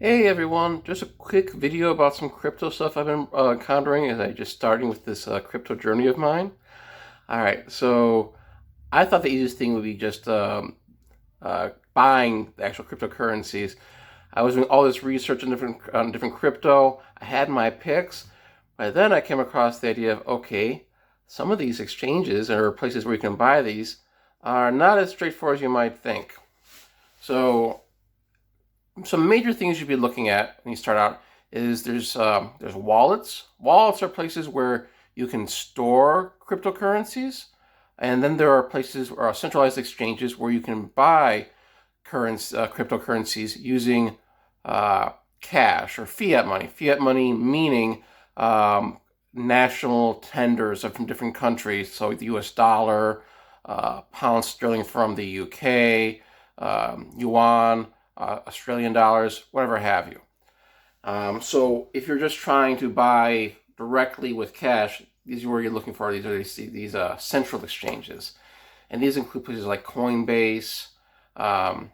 Hey everyone, just a quick video about some crypto stuff I've been encountering as I just starting with this crypto journey of mine. Alright, so I thought the easiest thing would be just buying the actual cryptocurrencies. I was doing all this research on different crypto. I had my picks, but then I came across the idea of, okay, some of these exchanges or places where you can buy these are not as straightforward as you might think. So some major things you'd be looking at when you start out is there's wallets. Wallets are places where you can store cryptocurrencies, and then there are places or centralized exchanges where you can buy cryptocurrencies using cash or fiat money. Fiat money meaning national tenders from different countries, so the U.S. dollar, pound sterling from the UK, yuan, Australian dollars, whatever have you. So if you're just trying to buy directly with cash, these are where you're looking for. These central exchanges, and these include places like Coinbase, Binance.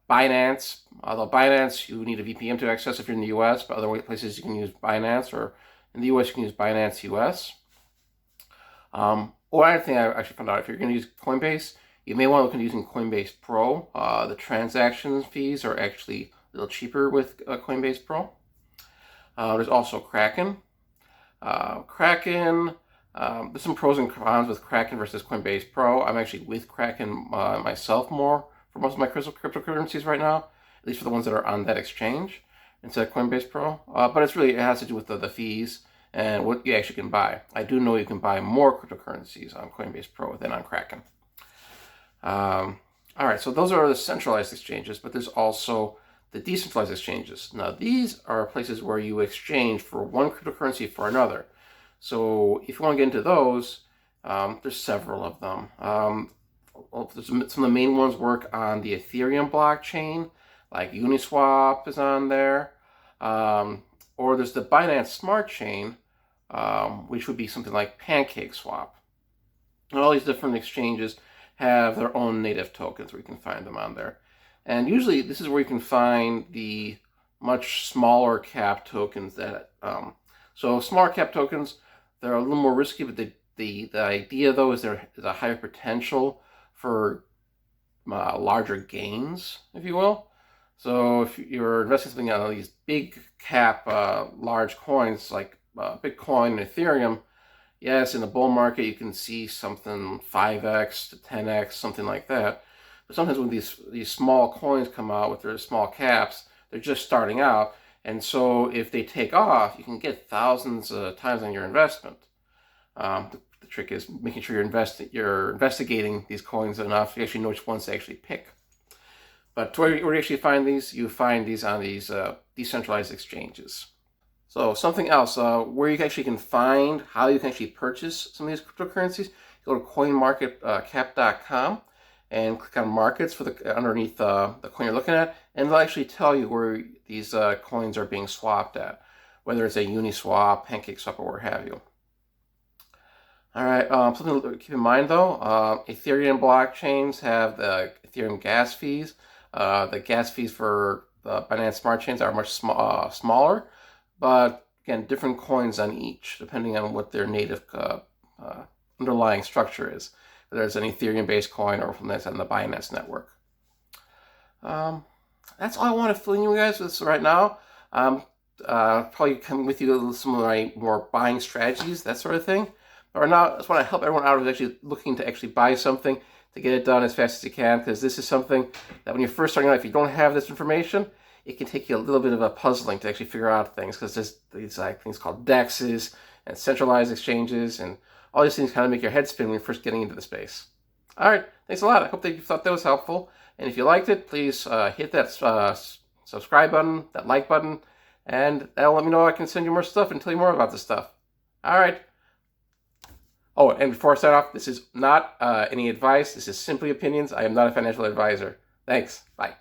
Although Binance, you need a VPN to access if you're in the U.S., but other places you can use Binance, or in the U.S. you can use Binance US. Or another thing I actually found out, if you're going to use Coinbase, you may want to look into using Coinbase Pro. The transaction fees are actually a little cheaper with Coinbase Pro. There's also Kraken. There's some pros and cons with Kraken versus Coinbase Pro. I'm actually with Kraken myself more for most of my cryptocurrencies right now, at least for the ones that are on that exchange instead of Coinbase Pro. But it has to do with the fees and what you actually can buy. I do know you can buy more cryptocurrencies on Coinbase Pro than on Kraken. All right, so those are the centralized exchanges, but there's also the decentralized exchanges. Now, these are places where you exchange for one cryptocurrency for another. So if you want to get into those, there's several of them. Some of the main ones work on the Ethereum blockchain, like Uniswap is on there. Or there's the Binance Smart Chain, which would be something like PancakeSwap. And all these different exchanges have their own native tokens where you can find them on there. And usually this is where you can find the much smaller cap tokens so smaller cap tokens, they're a little more risky, but the idea though is there is a higher potential for larger gains, if you will. So if you're investing something on these big cap large coins like Bitcoin and Ethereum, yes, in the bull market you can see something 5x to 10x, something like that. But sometimes when these small coins come out with their small caps, they're just starting out. And so if they take off, you can get thousands of times on your investment. The trick is making sure you're investigating these coins enough. You actually know which ones to actually pick. But where you actually find these, you find these on these decentralized exchanges. So something else, where you actually can find how you can actually purchase some of these cryptocurrencies, go to coinmarketcap.com and click on markets for underneath the coin you're looking at, and they'll actually tell you where these coins are being swapped at, whether it's a Uniswap, PancakeSwap, or what have you. All right, something to keep in mind though, Ethereum blockchains have the Ethereum gas fees. The gas fees for the Binance Smart Chains are much smaller, but again, different coins on each, depending on what their native underlying structure is. Whether it's an Ethereum-based coin or from that's on the Binance network. That's all I want to fill in you guys with right now. Probably come with you with some of my more buying strategies, that sort of thing. But right now, I just want to help everyone out who's actually looking to actually buy something, to get it done as fast as you can, because this is something that when you're first starting out, if you don't have this information, it can take you a little bit of a puzzling to actually figure out things, because there's these things called DEXs and centralized exchanges, and all these things kind of make your head spin when you're first getting into the space. All right, thanks a lot. I hope that you thought that was helpful. And if you liked it, please hit that subscribe button, that like button, and that'll let me know I can send you more stuff and tell you more about this stuff. All right. Oh, and before I sign off, this is not any advice. This is simply opinions. I am not a financial advisor. Thanks. Bye.